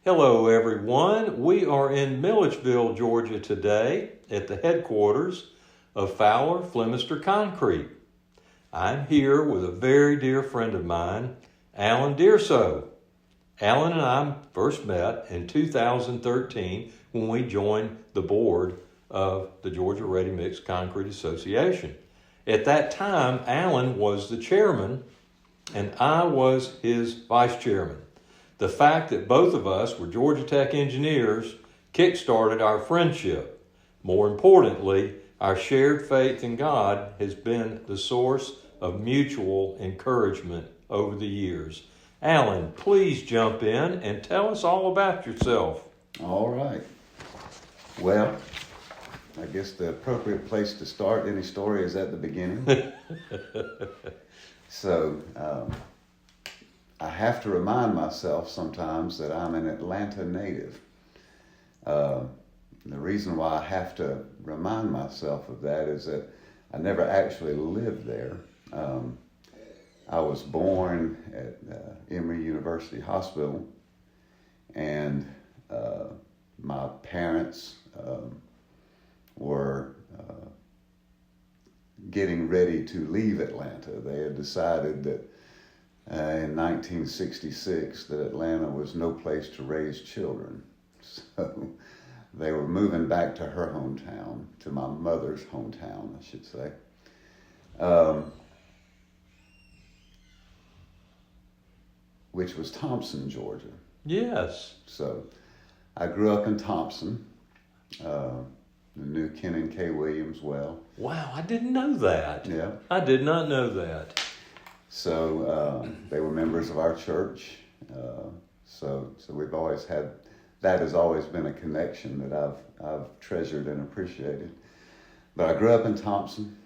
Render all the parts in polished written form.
Hello, everyone. We are in Milledgeville, Georgia today at the headquarters of Fowler Flemister Concrete. I'm here with a very dear friend of mine, Alan Deariso. Alan and I first met in 2013 when we joined the board of the Georgia Ready Mix Concrete Association. At that time, Alan was the chairman and I was his vice chairman. The fact that both of us were Georgia Tech engineers kick-started our friendship. More importantly, our shared faith in God has been the source of mutual encouragement over the years. Alan, please jump in and tell us all about yourself. All right. Well, I guess the appropriate place to start any story is at the beginning. So, I have to remind myself sometimes that I'm an Atlanta native. The reason why I have to remind myself of that is that I never actually lived there. I was born at Emory University Hospital, and my parents were getting ready to leave Atlanta. They had decided that in 1966 that Atlanta was no place to raise children. So they were moving back to her hometown, to my mother's hometown, I should say. Which was Thompson, Georgia. Yes. So I grew up in Thompson. Knew Ken and Kay Williams well. Wow, I didn't know that. Yeah. I did not know that. So they were members of our church. So we've always had, that has always been a connection that I've treasured and appreciated. But I grew up in Thompson.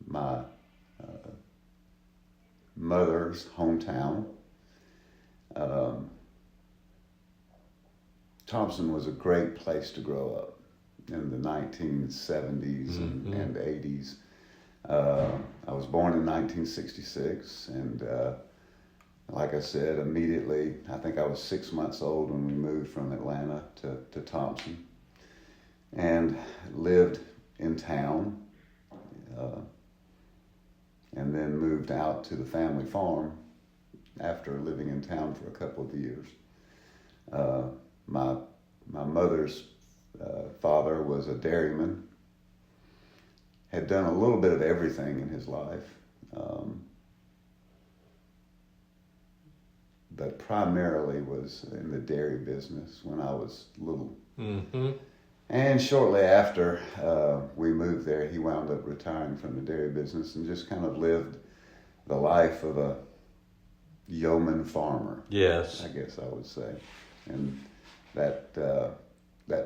My mother's hometown. Thompson was a great place to grow up in the 1970s and 80s. I was born in 1966, and like I said, immediately, I think I was 6 months old when we moved from Atlanta to Thompson, and lived in town, and then moved out to the family farm after living in town for a couple of years. My mother's father was a dairyman, had done a little bit of everything in his life, but primarily was in the dairy business when I was little. Mm-hmm. And shortly after we moved there, he wound up retiring from the dairy business and just kind of lived the life of a yeoman farmer. Yes. I guess I would say. And that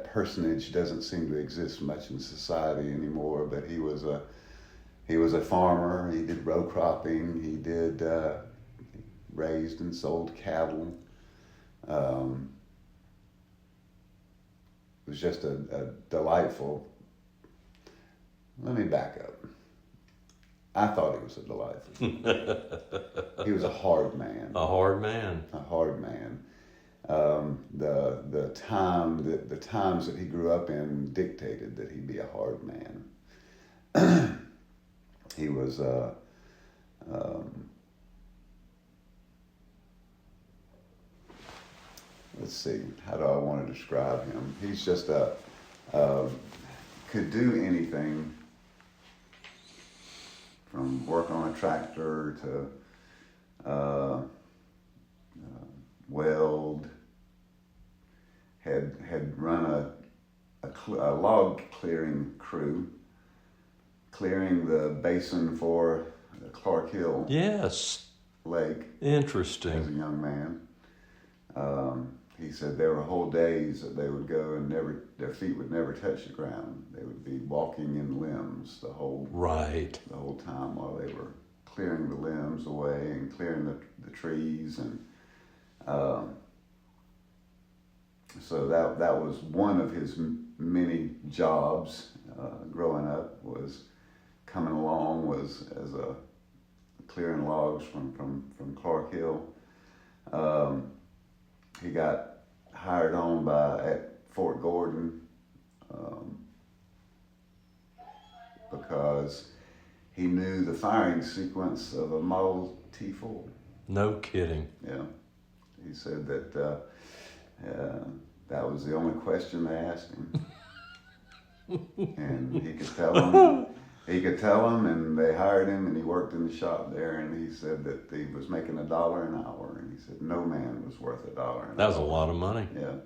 personage doesn't seem to exist much in society anymore, but he was a farmer. He did row cropping. He did raised and sold cattle. It was just a delightful. Let me back up. I thought he was a delightful. He was a hard man. A hard man. A hard man. The times that he grew up in dictated that he'd be a hard man. He was let's see, how do I want to describe him? He's just could do anything from work on a tractor to weld. Had run a log clearing crew, clearing the basin for Clark Hill. Yes. Lake. Interesting. As a young man. He said there were whole days that they would go and their feet would never touch the ground. They would be walking in limbs the whole time while they were clearing the limbs away and clearing the trees, and so that was one of his many jobs growing up, was coming along was as a clearing logs from Clark Hill. He got hired on at Fort Gordon because he knew the firing sequence of a Model T4. No kidding. Yeah. He said that that was the only question they asked him. And he could tell them, and they hired him, and he worked in the shop there, and he said that he was making $1 an hour, and he said no man was worth $1 an hour. That was a lot of money. Yeah.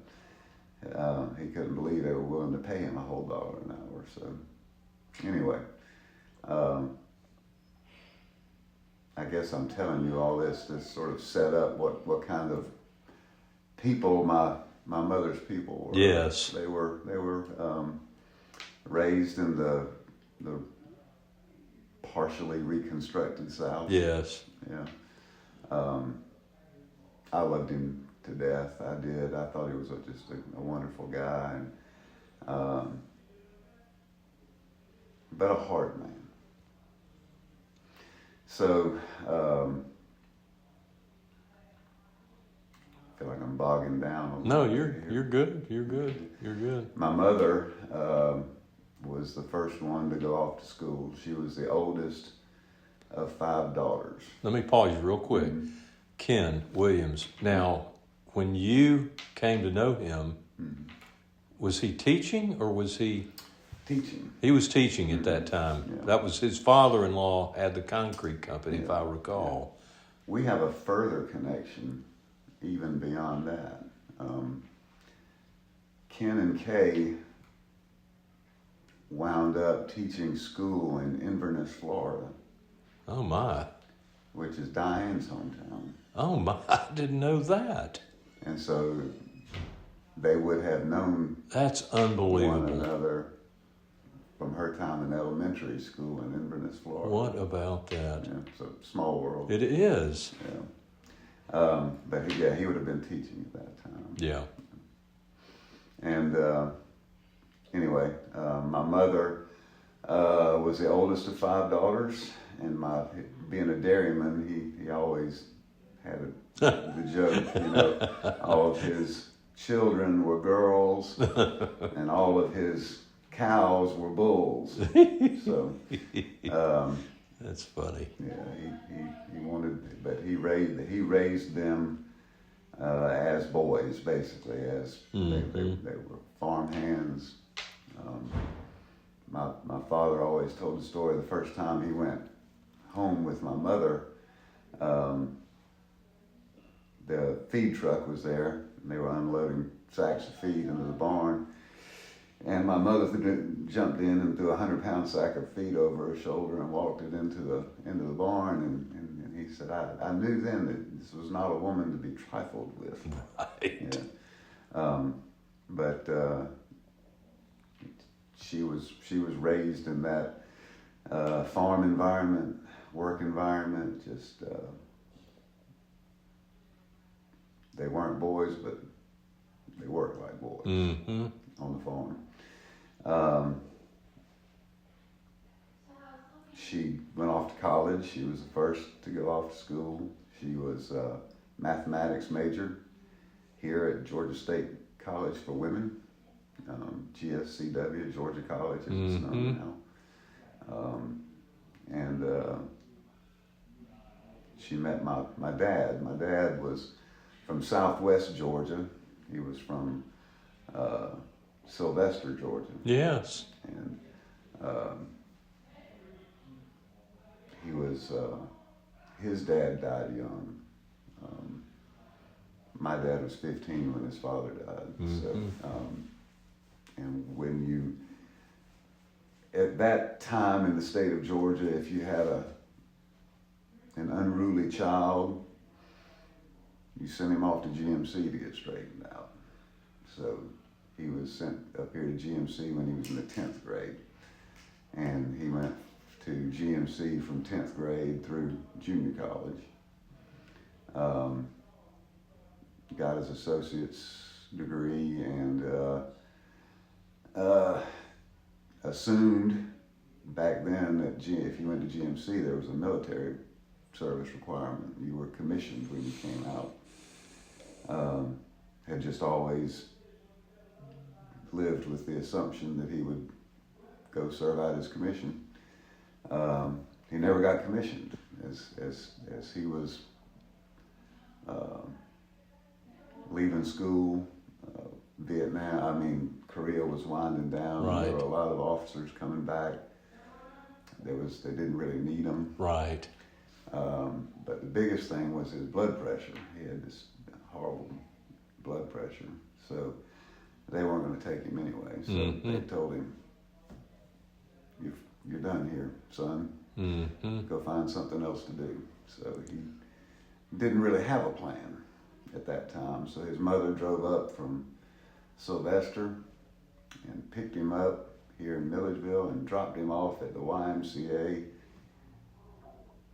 He couldn't believe they were willing to pay him a whole $1 an hour. So anyway, I guess I'm telling you all this to sort of set up what kind of people my mother's people were. Yes. They were raised in the partially reconstructed South. Yes. Yeah. I loved him to death. I did. I thought he was just a wonderful guy, and but a hard man. So I feel like I'm bogging down. No, you're good. You're good. My mother was the first one to go off to school. She was the oldest of 5 daughters. Let me pause you real quick. Mm-hmm. Ken Williams. Now, when you came to know him, mm-hmm. was he teaching or was he? Teaching. He was teaching at that time. Yeah. That was his father-in-law had the concrete company, if I recall. Yeah. We have a further connection even beyond that. Ken and Kay wound up teaching school in Inverness, Florida. Oh, my. Which is Diane's hometown. Oh, my. I didn't know that. And so they would have known that's unbelievable. One another from her time in elementary school in Inverness, Florida. What about that? Yeah, it's a small world. It is. Yeah. But he would have been teaching at that time. Yeah. And anyway, my mother was the oldest of 5 daughters, and being a dairyman, he always had the joke, all of his children were girls, and all of his cows were bulls. So that's funny. Yeah, he wanted, but he raised them as boys, basically, as mm-hmm. they were farm hands. My father always told the story the first time he went home with my mother. The feed truck was there, and they were unloading sacks of feed into the barn. And my mother jumped in and threw a 100-pound sack of feed over her shoulder and walked it into the barn. And he said, I knew then that this was not a woman to be trifled with. Right. Yeah. But she was raised in that farm environment, work environment. Just they weren't boys, but they worked like boys mm-hmm. on the farm. She went off to college. She was the first to go off to school. She was a mathematics major here at Georgia State College for Women, GSCW, Georgia College, as mm-hmm. it's known now. And she met my dad. My dad was from Southwest Georgia. He was from Sylvester, Georgia. Yes. And he was, his dad died young. My dad was 15 when his father died. Mm-hmm. So, and when you, at that time in the state of Georgia, if you had an unruly child, you sent him off to GMC to get straightened out. So he was sent up here to GMC when he was in the 10th grade. And he went to GMC from 10th grade through junior college. Got his associate's degree and assumed back then that if you went to GMC, there was a military service requirement. You were commissioned when you came out. Had had just always lived with the assumption that he would go serve out his commission. He never got commissioned as he was leaving school. Korea was winding down. Right. There were a lot of officers coming back. They didn't really need him. Right. But the biggest thing was his blood pressure. He had this horrible blood pressure. So they weren't going to take him anyway. So they told him, you're done here, son. Go find something else to do. So he didn't really have a plan at that time. So his mother drove up from Sylvester and picked him up here in Milledgeville and dropped him off at the YMCA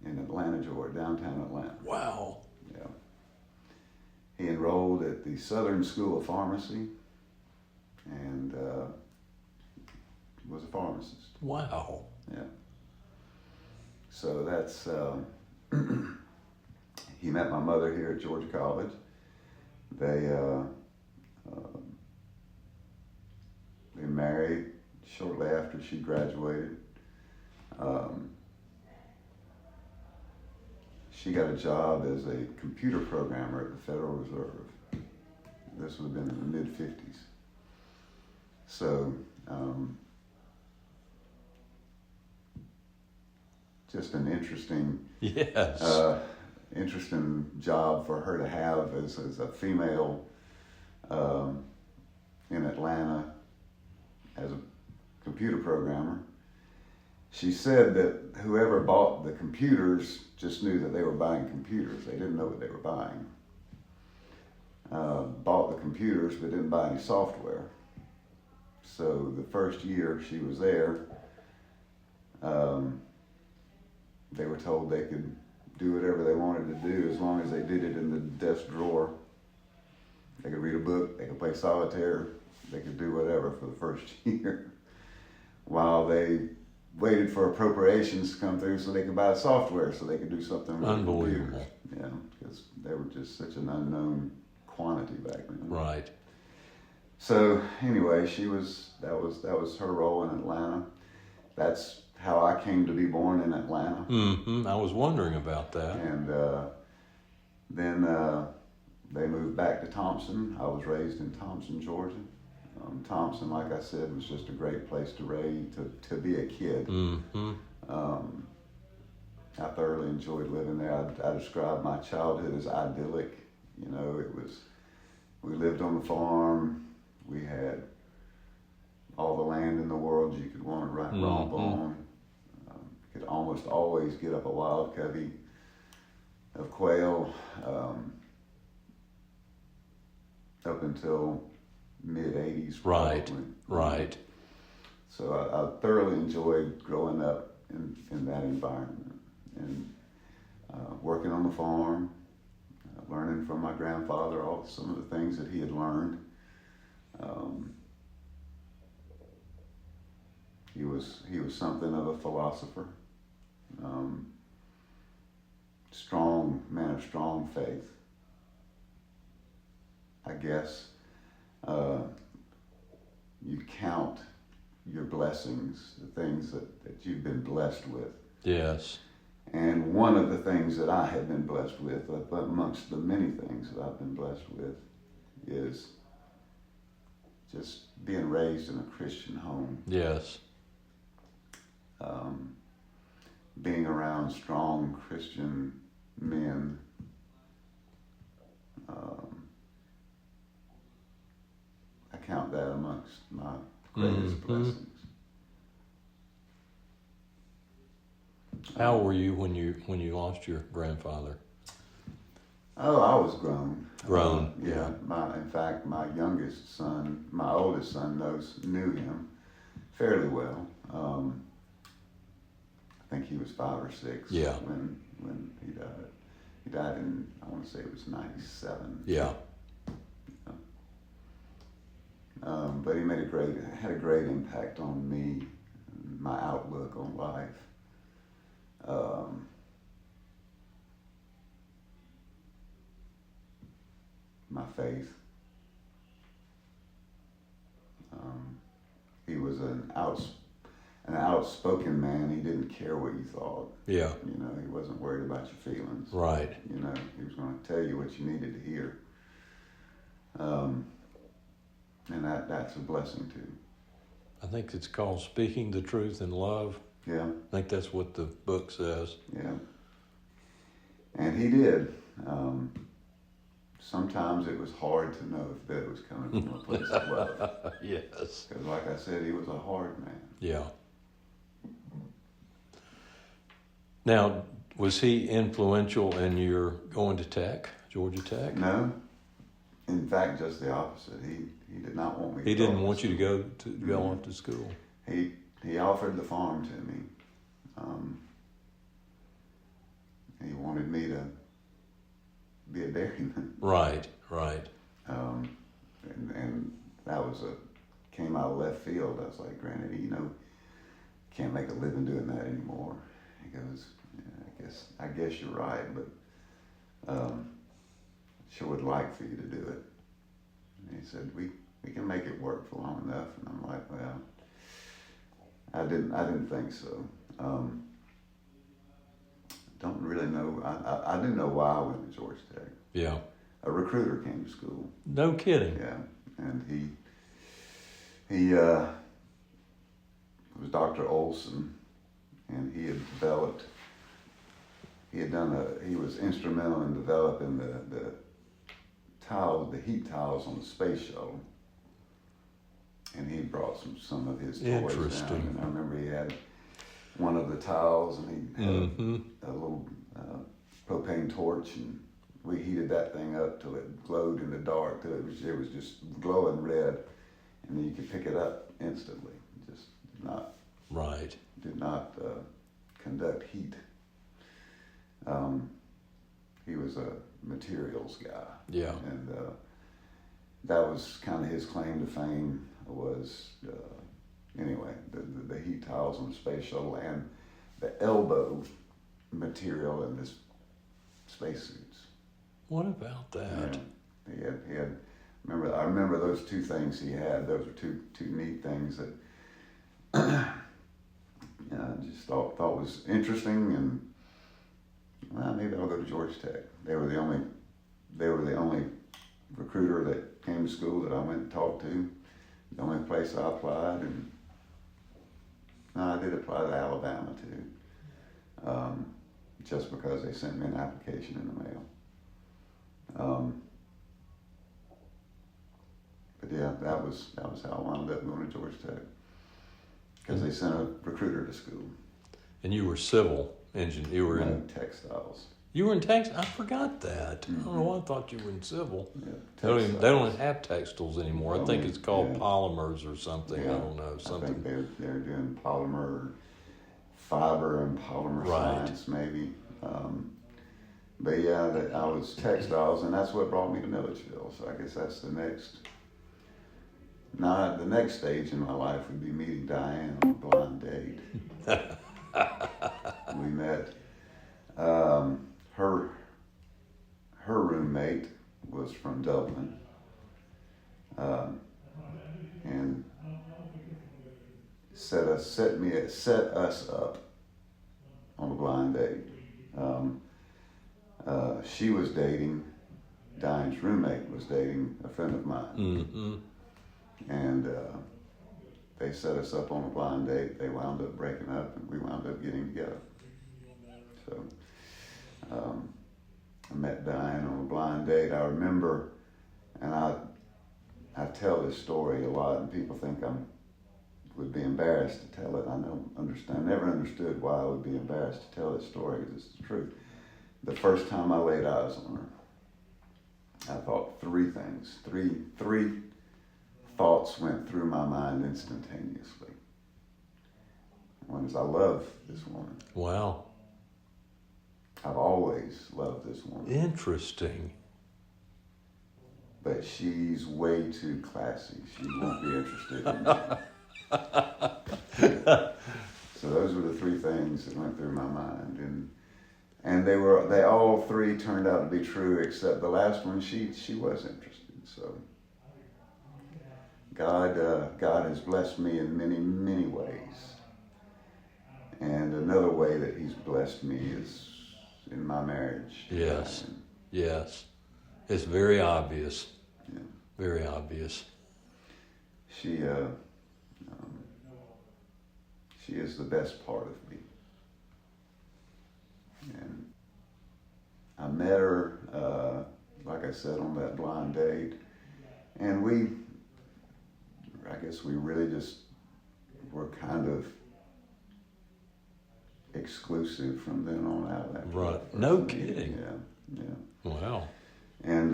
in Atlanta, Georgia, downtown Atlanta. Wow. Yeah. He enrolled at the Southern School of Pharmacy and was a pharmacist. Wow. Yeah. So that's, he met my mother here at Georgia College. They married shortly after she graduated. She got a job as a computer programmer at the Federal Reserve. This would have been in the mid-50s. So, just an interesting, interesting job for her to have as a female in Atlanta as a computer programmer. She said that whoever bought the computers just knew that they were buying computers. They didn't know what they were buying. Bought the computers but didn't buy any software. So the first year she was there, they were told they could do whatever they wanted to do as long as they did it in the desk drawer. They could read a book, they could play solitaire, they could do whatever for the first year while they waited for appropriations to come through so they could buy software so they could do something with Unbelievable. computers. Yeah, because they were just such an unknown quantity back then. Right. So anyway, that was her role in Atlanta. That's how I came to be born in Atlanta. I was wondering about that. And then they moved back to Thompson. I was raised in Thompson, Georgia. Thompson, like I said, was just a great place to be a kid. I thoroughly enjoyed living there. I describe my childhood as idyllic. You know, we lived on the farm. We had all the land in the world you could want to romp on. Could almost always get up a wild covey of quail up until mid-80s. Right, probably. right. So I thoroughly enjoyed growing up in that environment and working on the farm, learning from my grandfather some of the things that he had learned. He was something of a philosopher, man of strong faith, I guess. You count your blessings, the things that you've been blessed with. Yes. And one of the things that I have been blessed with, amongst the many things that I've been blessed with, is just being raised in a Christian home. Yes. Being around strong Christian men. I count that amongst my greatest blessings. How were you when you lost your grandfather? Oh, I was grown. Grown, Yeah. In fact, my oldest son knew him fairly well. I think he was 5 or 6 when he died. He died in, I want to say it was 97. Yeah. But he had a great impact on me, my outlook on life. My faith. was an outspoken man. He didn't care what you thought. Yeah. You know, he wasn't worried about your feelings. Right. You know, he was going to tell you what you needed to hear. And that's a blessing too. I think it's called Speaking the Truth in Love. Yeah. I think that's what the book says. Yeah. And he did. Sometimes it was hard to know if that was coming from a place of love. Yes. Because like I said, he was a hard man. Yeah. Now, was he influential in your going to Tech, Georgia Tech? No. In fact, just the opposite. He did not want me to He go didn't want to you to go Mm-hmm. off to school. He offered the farm to me. He wanted me to be a dairyman. Right. And that came out of left field. I was like, Granny, you know, can't make a living doing that anymore. He goes, yeah, I guess you're right, but sure would like for you to do it. And he said, we can make it work for long enough. And I'm like, well, I didn't think so. Don't really know. I didn't know why I went to Georgia Tech. Yeah. A recruiter came to school. No kidding. Yeah, and he was Dr. Olson, and he was instrumental in developing the heat tiles on the space shuttle. And he brought some of his toys down. Interesting. And I remember he had one of the tiles, and he had a little propane torch, and we heated that thing up till it glowed in the dark, till it was just glowing red, and then you could pick it up instantly. It just did not conduct heat. He was a materials guy. Yeah. And that was kind of his claim to fame was, anyway, the heat tiles on the space shuttle and the elbow material in this spacesuits. What about that? Yeah. He had. I remember those two things he had. Those were two neat things that I just thought was interesting, and well, maybe I'll go to Georgia Tech. They were the only recruiter that came to school that I went and talked to. The only place I applied, and I did apply to Alabama too, just because they sent me an application in the mail. But yeah, that was how I wound up going to Georgia Tech, because they sent a recruiter to school. And you were civil engineer. You were in textiles. You were in textiles. I forgot that. Mm-hmm. I don't know why I thought you were in civil. Yeah, they don't have textiles anymore. I think it's called polymers or something. Yeah, I don't know. Something. I think they're doing polymer, fiber and polymer science maybe. But yeah, I was textiles, and that's what brought me to Milledgeville. So I guess that's the next. Now the next stage in my life would be meeting Diane on a blind date. We met. Her roommate was from Dublin, and set us up on a blind date. She was dating, Diane's roommate was dating a friend of mine. Mm-hmm. And they set us up on a blind date. They wound up breaking up, and we wound up getting together. So I met Diane on a blind date. I remember, and I tell this story a lot, and people think I would be embarrassed to tell it. I never understood why I would be embarrassed to tell this story, because it's the truth. The first time I laid eyes on her, I thought three things. Three thoughts went through my mind instantaneously. One is, I love this woman. Wow. I've always loved this woman. Interesting. But she's way too classy. She won't be interested in me. So those were the three things that went through my mind, and they all three turned out to be true, except the last one. She was interested. So, God has blessed me in many, many ways. And another way that He's blessed me is in my marriage. Yes. Yes. It's very obvious. Yeah. Very obvious. She is the best part of me. And I met her, like I said, on that blind date. And I guess we really just were kind of exclusive from then on out. After Right. No kidding. Yeah. Wow. And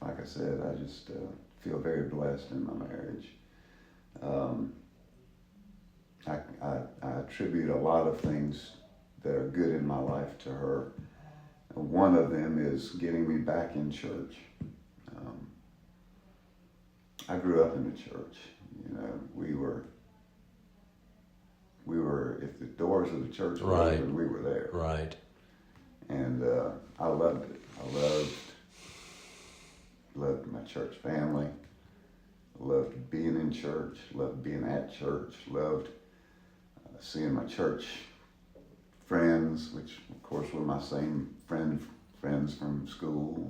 like I said, I just feel very blessed in my marriage. I attribute a lot of things that are good in my life to her. One of them is getting me back in church. I grew up in the church. You know, we were, if the doors of the church were Right. open, we were there. Right. And I loved it. I loved my church family. Loved being in church. Loved being at church. Loved seeing my church friends, which of course were my same friends from school.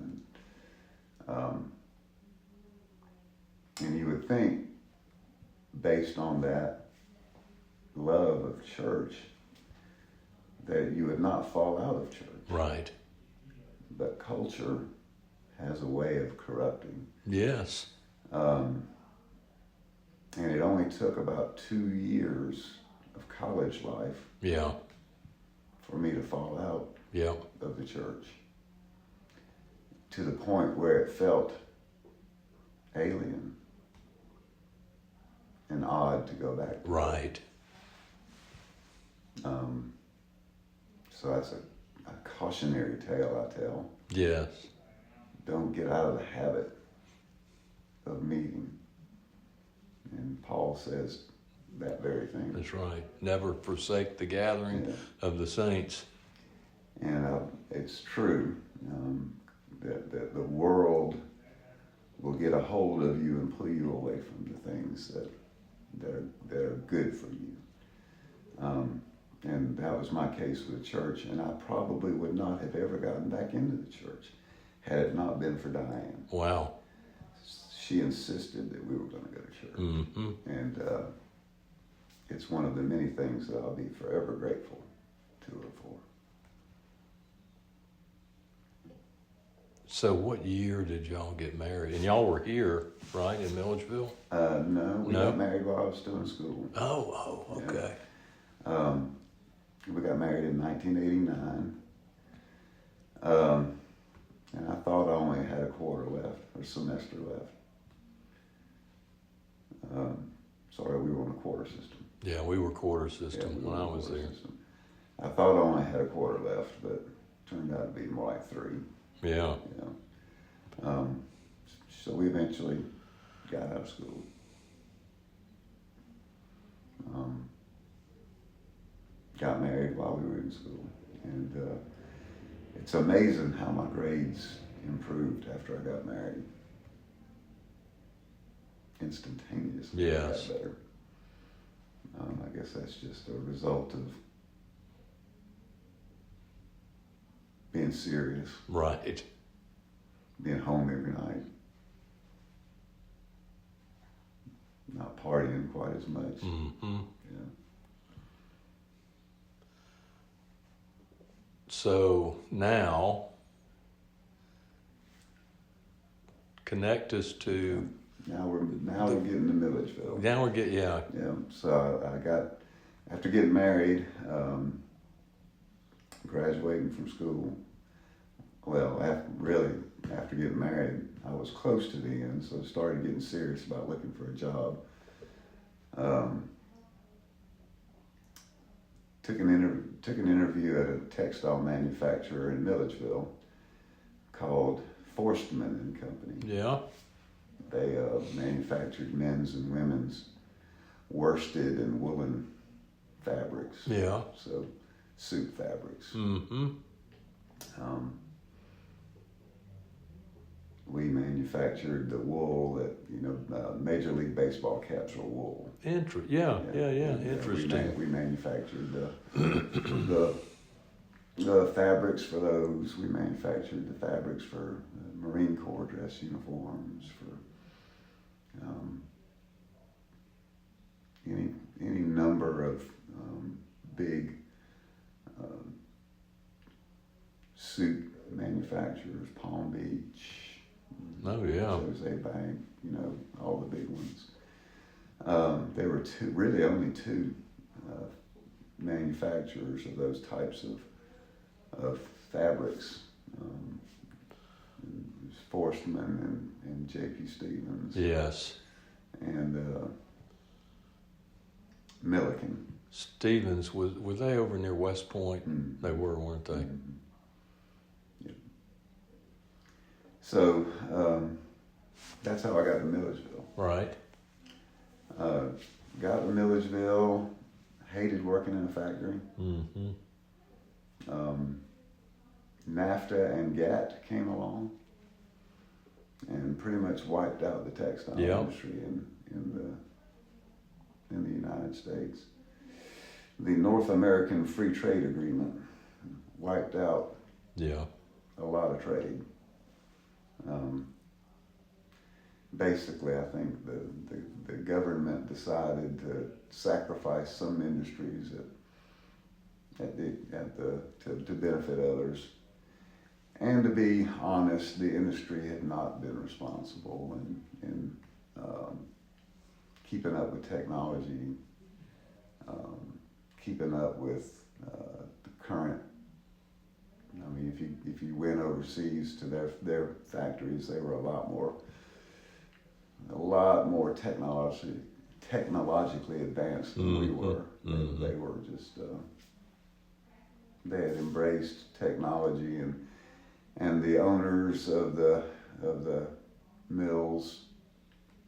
And you would think, based on that love of church, that you would not fall out of church. Right. But culture has a way of corrupting. Yes. And it only took about 2 years of college life Yeah. for me to fall out Yeah. of the church, to the point where it felt alien and odd to go back to. Right. So that's a cautionary tale I tell. Yes. Don't get out of the habit of meeting. And Paul says that very thing. That's right. Never forsake the gathering of the saints. And it's true that the world will get a hold of you and pull you away from the things that are good for you. And that was my case with church, and I probably would not have ever gotten back into the church had it not been for Diane. Wow. She insisted that we were going to go to church. Mm-hmm. And it's one of the many things that I'll be forever grateful to her for. So what year did y'all get married? And y'all were here, right, in Milledgeville? No, we got married while I was still in school. Oh, okay. Yeah. We got married in 1989. And I thought I only had a quarter left, or semester left. Sorry, we were on a quarter system. Yeah, we were quarter system when I was there. System. I thought I only had a quarter left, but it turned out to be more like 3. Yeah. So we eventually got out of school. Got married while we were in school. And it's amazing how my grades improved after I got married. Instantaneously. Yes. Got better. I guess that's just a result of being serious. Right. Being home every night. Not partying quite as much. Mm-hmm. Yeah. So now, connect us to. Now we're getting to Milledgeville. Now we're getting, yeah. Yeah. So I got, after getting married, graduating from school. Well, after getting married, I was close to the end, so I started getting serious about looking for a job. Took an interview at a textile manufacturer in Milledgeville called Forstmann and Company. Yeah. They manufactured men's and women's worsted and woolen fabrics. Yeah. So suit fabrics. Mm-hmm. We manufactured the wool that, Major League Baseball caps are wool. Interesting. We manufactured the fabrics for those. We manufactured the fabrics for Marine Corps dress uniforms, for any number of big suit manufacturers, Palm Beach, Jose Bank, all the big ones. There were only two manufacturers of those types of fabrics. Forstmann and J.P. Stevens. Yes. And Milliken. Stevens, were they over near West Point? Mm-hmm. They were, weren't they? Mm-hmm. Yeah. So that's how I got to Milledgeville. Right. Got to Milledgeville, hated working in a factory. Mm-hmm. NAFTA and GATT came along and pretty much wiped out the textile industry in the United States. The North American Free Trade Agreement wiped out a lot of trade. Basically, I think the government decided to sacrifice some industries to benefit others. And to be honest, the industry had not been responsible in keeping up with technology, keeping up with the current. I mean, if you went overseas to their factories, they were a lot more technologically advanced than we were. Mm-hmm. They were just they had embraced technology, and the owners of the mills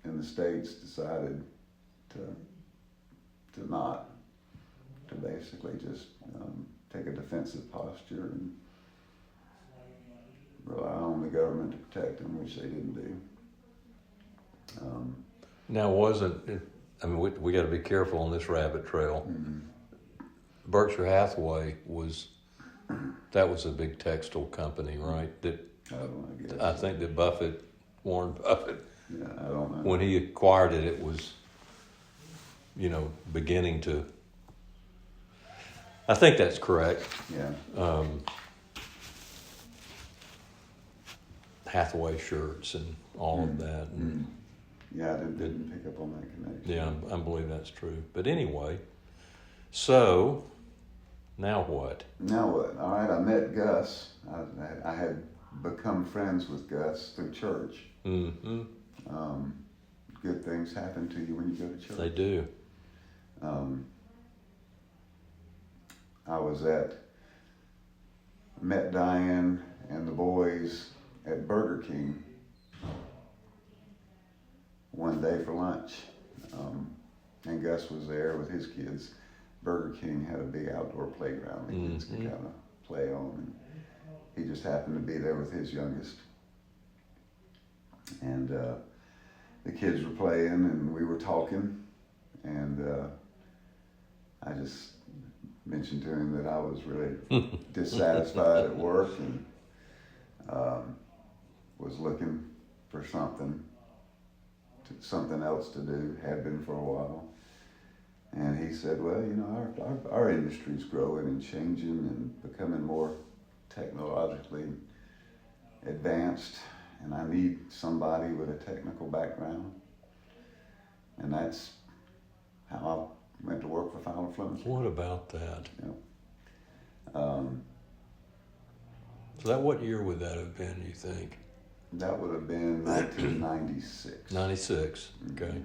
in the States decided to basically just take a defensive posture and rely on the government to protect them, which they didn't do. Now, we got to be careful on this rabbit trail. Mm-hmm. Berkshire Hathaway was a big textile company, right? I think that Warren Buffett, I don't know. When he acquired it, it was, beginning to. I think that's correct. Yeah. Hathaway shirts and all of that. And, yeah, I didn't pick up on that connection. Yeah, I believe that's true. But anyway, so now what? All right, I met Gus. I had become friends with Gus through church. Mm-hmm. Good things happen to you when you go to church. They do. I met Diane and the boys at Burger King one day for lunch. And Gus was there with his kids. Burger King had a big outdoor playground the kids could kind of play on. And he just happened to be there with his youngest. And the kids were playing and we were talking. And I just mentioned to him that I was really dissatisfied at work and was looking for something else to do, had been for a while. And he said, well, our industry's growing and changing and becoming more technologically advanced, and I need somebody with a technical background. And that's how I went to work for Fowler Flemister. What about that? Yeah. So what year would that have been, you think? That would have been 1996. 96, okay.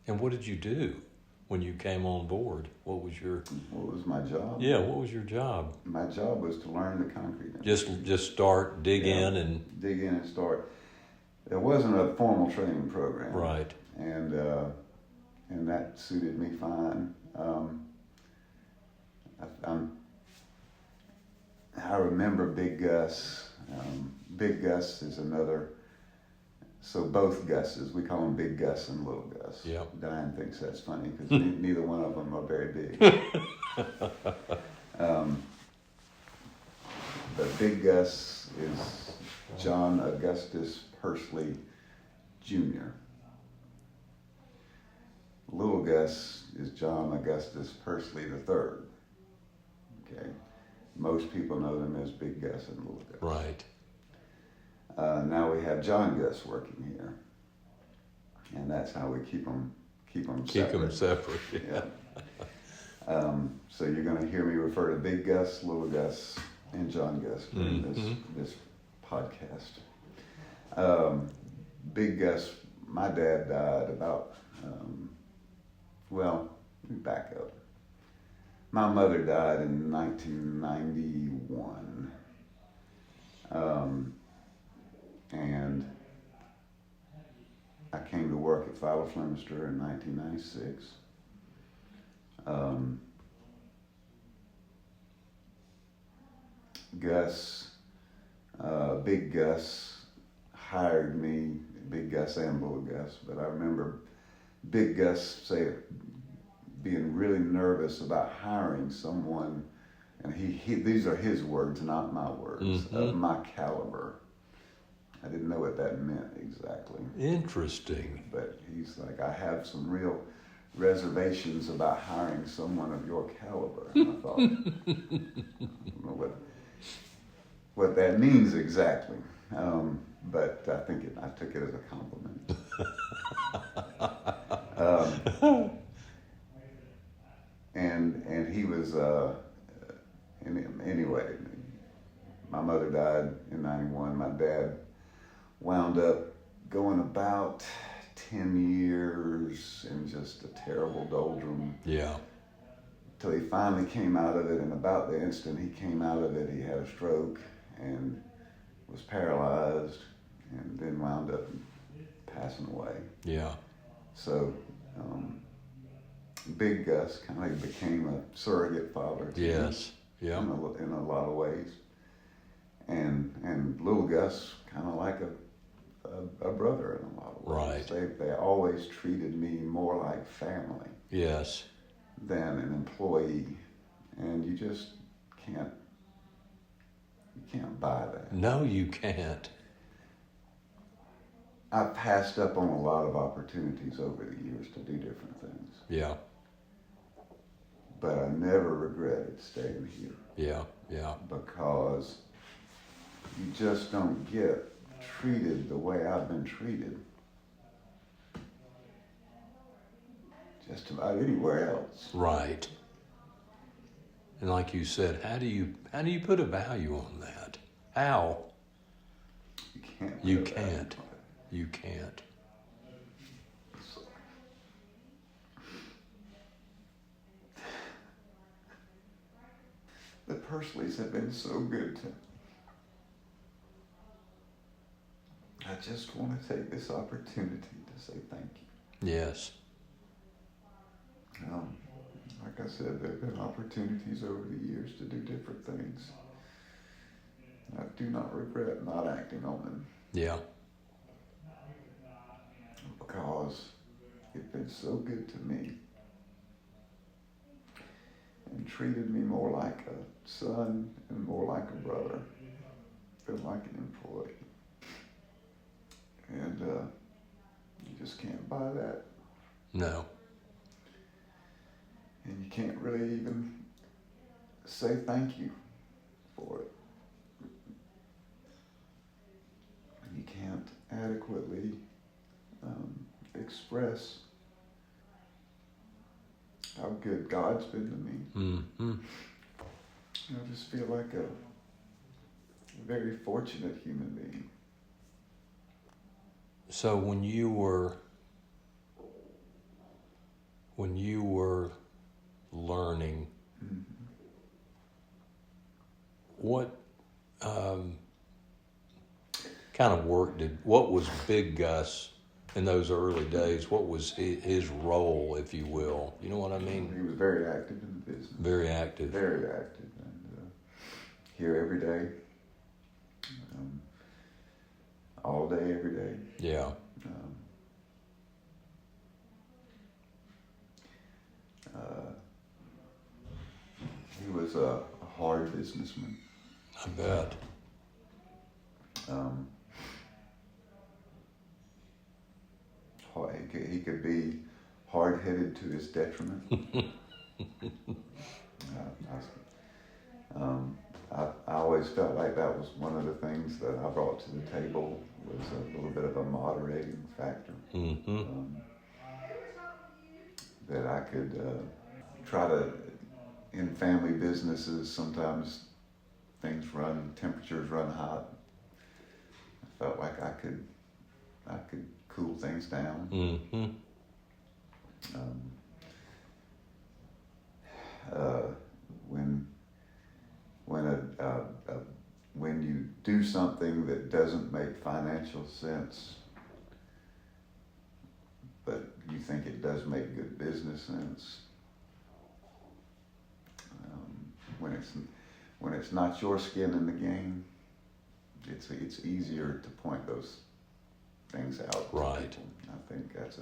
And what did you do when you came on board? What was my job? Yeah, what was your job? My job was to learn the concrete industry. Just start, dig in and start. There wasn't a formal training program. Right. And that suited me fine. I I remember Big Gus. Big Gus is another. So both Gus's, we call them Big Gus and Little Gus. Yeah. Diane thinks that's funny because neither one of them are very big. But Big Gus is John Augustus Pursley Jr. Little Gus is John Augustus Pursley III. Okay, most people know them as Big Gus and Little Gus. Right. Now we have John Gus working here, and that's how we keep them separate. Keep them separate. Yeah. So you're going to hear me refer to Big Gus, Little Gus, and John Gus during this podcast. Big Gus, my dad died about, let me back up. My mother died in 1991. And I came to work at Fowler Flemister in 1996. Big Gus hired me, Big Gus and Little Gus, but I remember Big Gus being really nervous about hiring someone, and these are his words, not my words, of my caliber. I didn't know what that meant exactly. Interesting. But he's like, I have some real reservations about hiring someone of your caliber. And I thought, I don't know what that means exactly. But I took it as a compliment. And he was, anyway, my mother died in 91. My dad wound up going about 10 years in just a terrible doldrum. Yeah. Till he finally came out of it, and about the instant he came out of it, he had a stroke and was paralyzed, and then wound up passing away. Yeah. So Big Gus kind of became a surrogate father to me. Yeah. In a lot of ways. And Little Gus kind of like a brother in a lot of ways. Right. They always treated me more like family. Yes. Than an employee, and you just can't buy that. No, you can't. I've passed up on a lot of opportunities over the years to do different things. Yeah. But I never regretted staying here. Yeah. Because you just don't get treated the way I've been treated just about anywhere else. Right. And like you said, how do you put a value on that? How? You can't. You can't. The Pursleys have been so good to me. I just want to take this opportunity to say thank you. Yes. Like I said, there have been opportunities over the years to do different things. I do not regret not acting on them. Yeah. Because it's been so good to me and treated me more like a son and more like a brother than like an employee. And you just can't buy that. No. And you can't really even say thank you for it. You can't adequately express how good God's been to me. Mm-hmm. I just feel like a very fortunate human being. So when you were learning, what kind of work what was Big Gus in those early days? What was his role, if you will? You know what I mean? He was very active in the business. Very active. Very active. And here every day, all day, every day. Yeah. He was a hard businessman. I bet. He could be hard-headed to his detriment. I always felt like that was one of the things that I brought to the table, was a little bit of a moderating factor. That I could try to, in family businesses, sometimes temperatures run hot. I felt like I could cool things down. When you do something that doesn't make financial sense, but you think it does make good business sense, when it's not your skin in the game, it's easier to point those things out. Right. To people. I think that's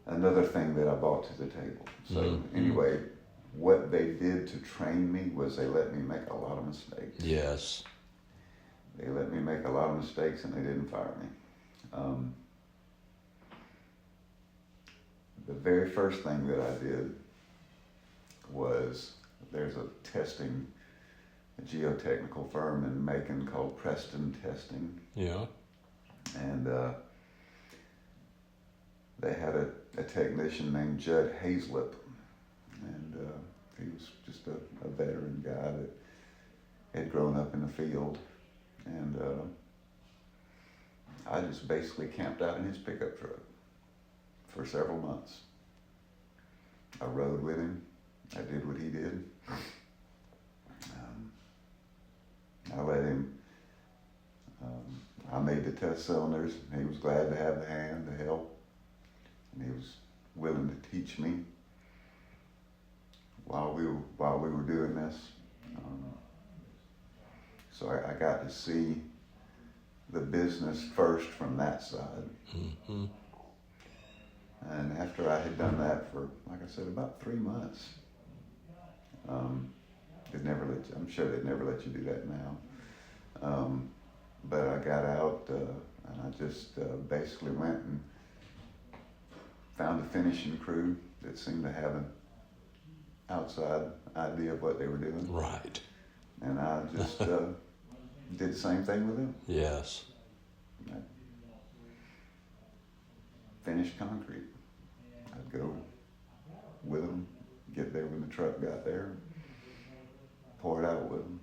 another thing that I brought to the table. So anyway, what they did to train me was they let me make a lot of mistakes. Yes. They let me make a lot of mistakes, and they didn't fire me. The very first thing that I did was, there's a geotechnical firm in Macon called Preston Testing. Yeah. And they had a technician named Judd Hazlip. And he was just a veteran guy that had grown up in the field. And I just basically camped out in his pickup truck for several months. I rode with him. I did what he did. I let him, I made the test cylinders. He was glad to have the hand to help. And he was willing to teach me while we were doing this. So I got to see the business first from that side. And after I had done that for, like I said, about 3 months, I'm sure they'd never let you do that now. But I got out and I just basically went and found a finishing crew that seemed to have an outside idea of what they were doing. Right. And I just did the same thing with them. Yes. I finished concrete. I'd go with them, get there when the truck got there, pour it out with them,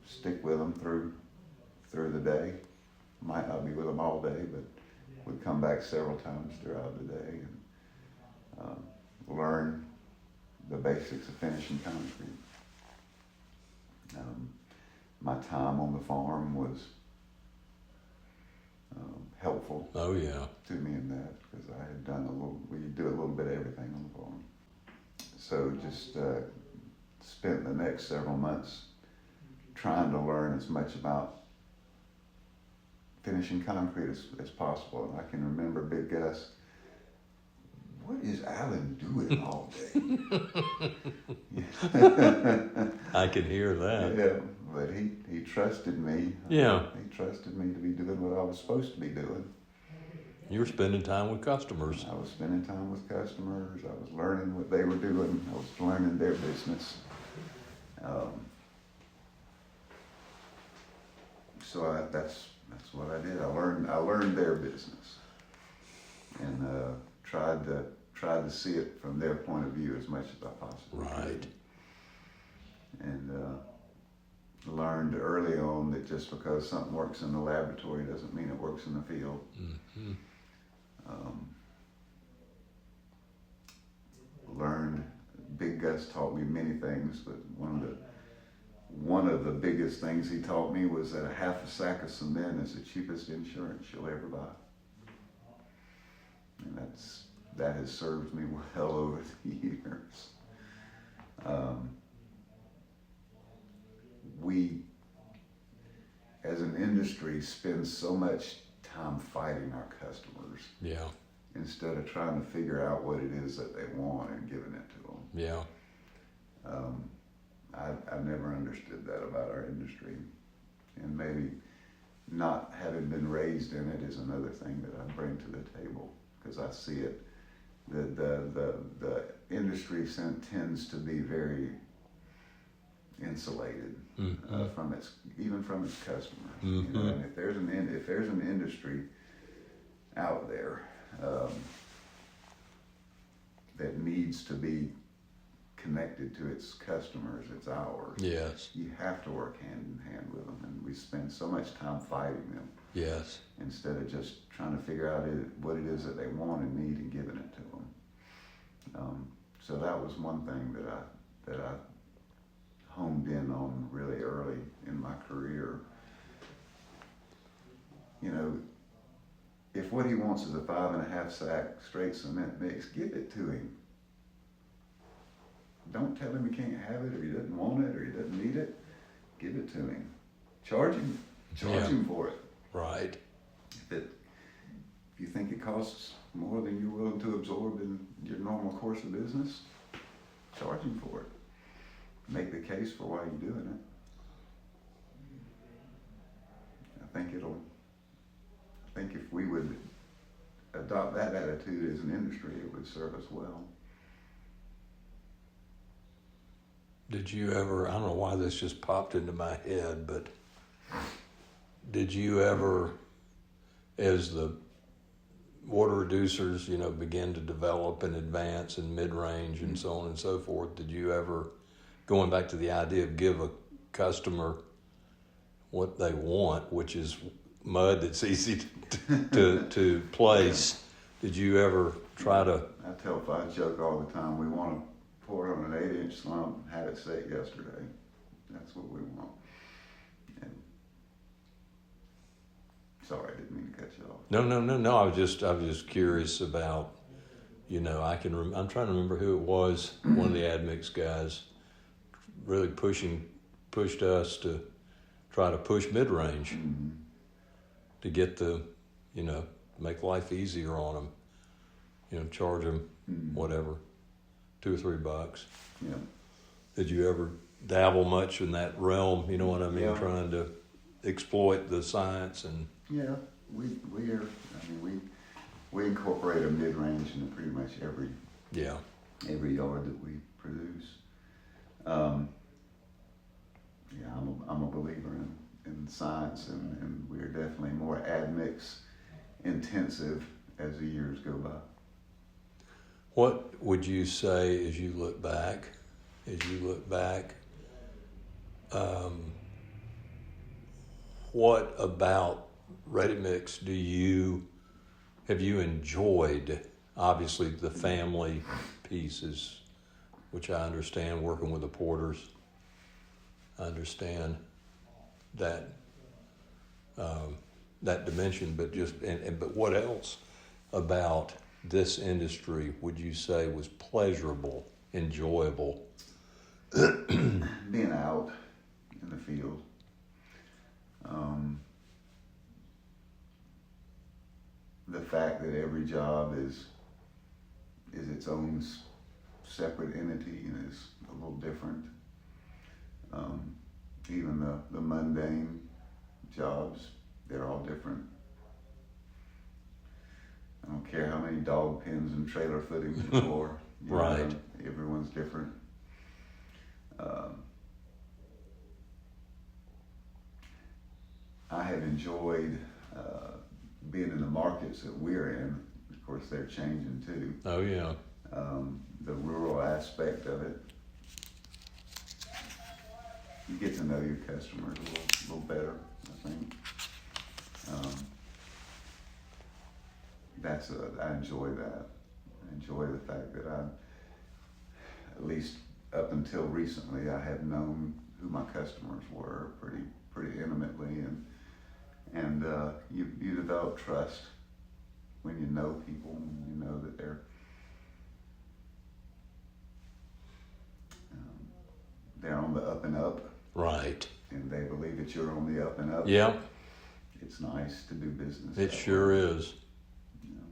stick with them through the day. Might not be with them all day, but would come back several times throughout the day and learn the basics of finishing concrete. My time on the farm was helpful. Oh yeah. To me in that, because I had we do a little bit of everything on the farm. So just spent the next several months trying to learn as much about finishing concrete as possible. And I can remember Big Gus, what is Alan doing all day? I can hear that. Yeah, but he trusted me. Yeah. He trusted me to be doing what I was supposed to be doing. You were spending time with customers. I was spending time with customers. I was learning what they were doing. I was learning their business. So that's what I did. I learned their business, and tried to see it from their point of view as much as I possibly could. And learned early on that just because something works in the laboratory doesn't mean it works in the field. Mm-hmm. Learned, Big Gus taught me many things, but one of the biggest things he taught me was that a half a sack of cement is the cheapest insurance you'll ever buy. And that has served me well over the years. as an industry, spend so much time fighting our customers. Yeah. Instead of trying to figure out what it is that they want and giving it to them. Yeah. I never understood that about our industry. And maybe not having been raised in it is another thing that I bring to the table, because I see it. The industry tends to be very insulated from its customers. Mm-hmm. You know, and if there's an industry out there that needs to be connected to its customers, it's ours. Yes. You have to work hand in hand with them, and we spend so much time fighting them. Yes. Instead of just trying to figure out what it is that they want and need and giving it to them. So that was one thing that I honed in on really early in my career. You know, if what he wants is a 5.5 sack straight cement mix, give it to him. Don't tell him he can't have it, or he doesn't want it, or he doesn't need it. Give it to him. Charge him for it. Right. If you think it costs more than you're willing to absorb in your normal course of business, charge him for it. Make the case for why you're doing it. I think if we would adopt that attitude as an industry, it would serve us well. Did you ever, I don't know why this just popped into my head, but did you ever, as the water reducers, begin to develop and advance in mid-range and so on and so forth, did you ever, going back to the idea of give a customer what they want, which is mud that's easy to place, did you ever try to... I joke all the time, we want to pour it on an 8-inch slump and have it set yesterday. That's what we want. And sorry, I didn't mean to cut you off. No. I was just curious about, I'm trying to remember who it was. One of the Admix guys really pushed us to try to push mid-range to get make life easier on them. Charge them whatever, $2 or $3. Yeah. Did you ever dabble much in that realm? You know what I mean? Yeah. Trying to exploit the science and... Yeah, we incorporate a mid-range into pretty much every yard that we produce. I'm a believer in science, and we're definitely more admix intensive as the years go by. What would you say as you look back, what about ready mix have you enjoyed? Obviously the family pieces, which I understand, working with the Porters, I understand that dimension, but but what else about this industry would you say was pleasurable, enjoyable? Being out in the field. The fact that every job is its own separate entity and is a little different. Even the mundane jobs, they're all different. I don't care how many dog pens and trailer footings you pour. Right. Everyone's different. I have enjoyed being in the markets that we're in. Of course, they're changing too. Oh, yeah. The rural aspect of it. You get to know your customers a little better, I think. I enjoy that. I enjoy the fact that at least up until recently, I have known who my customers were pretty intimately, and you develop trust when you know people, and you know that they're on the up and up. Right. And they believe that you're on the up and up. Yeah. It's nice to do business. It sure is. You know,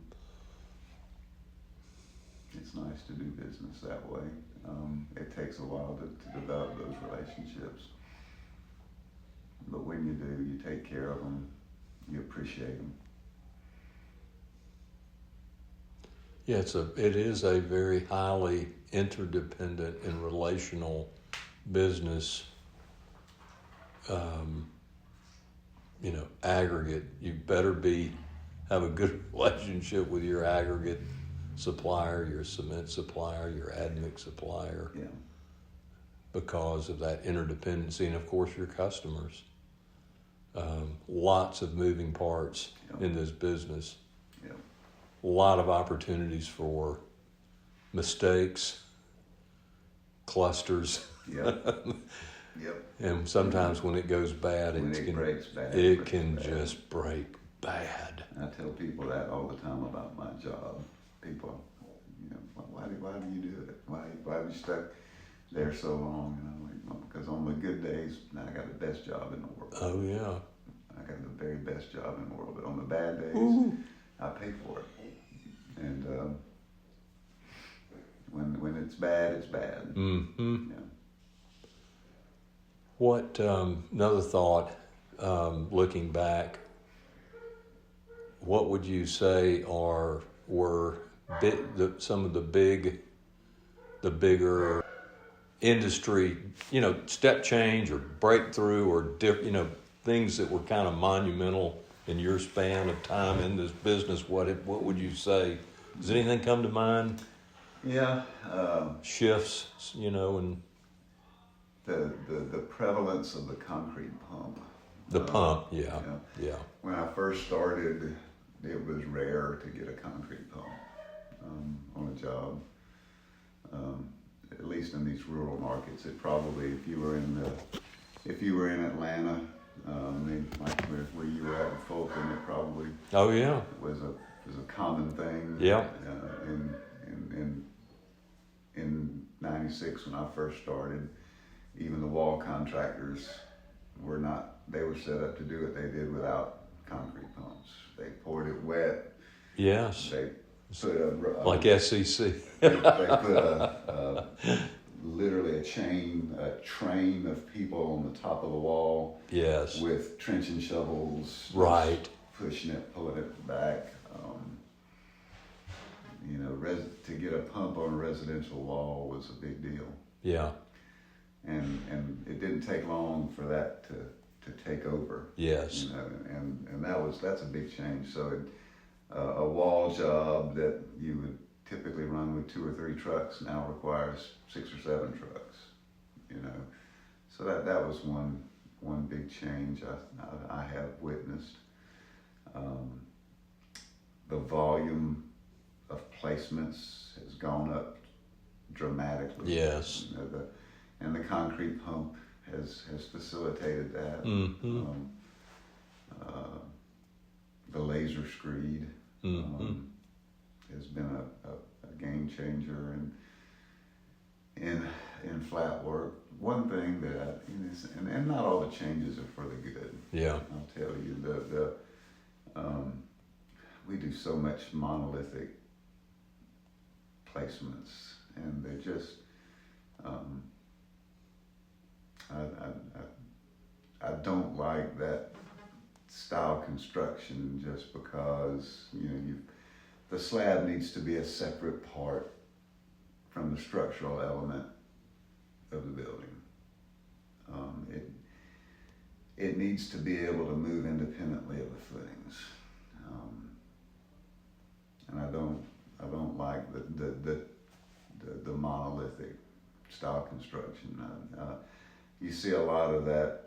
it's nice to do business that way. It takes a while to develop those relationships. But when you do, you take care of them, you appreciate them. Yeah, it is a very highly interdependent and relational business. Aggregate. You better have a good relationship with your aggregate supplier, your cement supplier, your admix supplier. Yeah. Because of that interdependency, and of course your customers. Lots of moving parts in this business. Yeah. A lot of opportunities for mistakes, clusters. Yep. Yep. And sometimes when it goes bad, breaks bad. It can just break bad. I tell people that all the time about my job. People, why do you do it? Why are you stuck there so long? Because on the good days, I got the best job in the world. Oh yeah. I got the very best job in the world. But on the bad days, I pay for it. And when it's bad, it's bad. Mm-hmm. Yeah. What another thought? Looking back, what would you say were some of the bigger industry, step change or breakthrough or things that were kind of monumental in your span of time in this business? What would you say? Does anything come to mind? Yeah. Shifts, and the prevalence of the concrete pump. the pump, yeah. When I first started, it was rare to get a concrete pump on a job. At least in these rural markets, it probably, if you were in Atlanta, like where you were at in Fulton, it probably was a common thing. Yeah. In '96 when I first started, even the wall contractors they were set up to do what they did without concrete pumps. They poured it wet. Yes. They put like SEC. they put literally a train of people on the top of the wall. Yes. With trenching shovels. Right. Pushing it, pulling it back. To get a pump on a residential wall was a big deal. Yeah. And it didn't take long for that to take over. Yes. And that's a big change. So a wall job that you would typically run with 2 or 3 trucks now requires 6 or 7 trucks. So that was one big change I have witnessed. The volume of placements has gone up dramatically. Yes. And the concrete pump has facilitated that. Mm-hmm. The laser screed has been a game changer in flat work. One thing that and not all the changes are for the good. Yeah. I'll tell you we do so much monolithic placements, and they're just I don't like that style construction just because the slab needs to be a separate part from the structural element of the building. It needs to be able to move independently of the footings, and I don't like the monolithic style construction. You see a lot of that.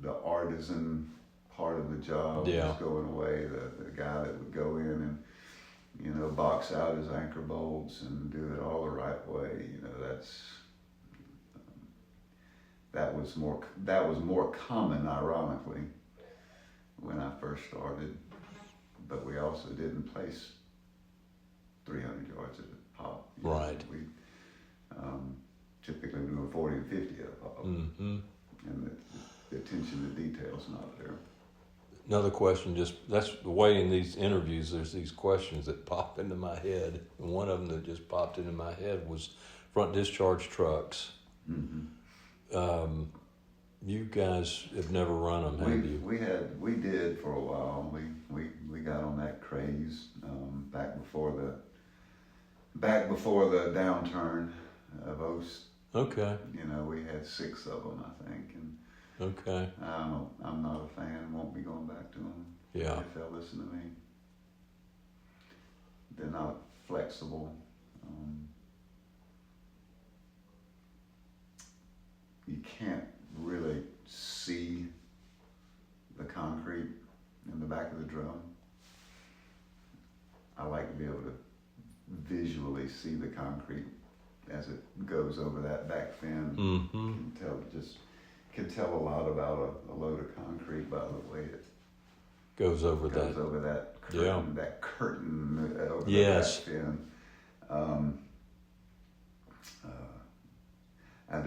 The artisan part of the job is going away. The guy that would go in and box out his anchor bolts and do it all the right way. That was more common, ironically, when I first started. But we also didn't place 300 yards at a pop. Right. We typically do the 40 and 50 of all. Mm-hmm. And the attention to detail's not there. Another question, that's the way in these interviews, there's these questions that pop into my head. And one of them that just popped into my head was front discharge trucks. Mm-hmm. You guys have never run them, have you? We did for a while. We got on that craze back before the downturn of 20. Okay. We had 6 of them, I think, and Okay. I'm not a fan. Won't be going back to them. Yeah. If they'll listen to me. They're not flexible. You can't really see the concrete in the back of the drum. I like to be able to visually see the concrete as it goes over that back fin. Mm-hmm. Can tell a lot about a load of concrete by the way it Goes over that curtain, Yeah. that curtain over Yes. the back fin. I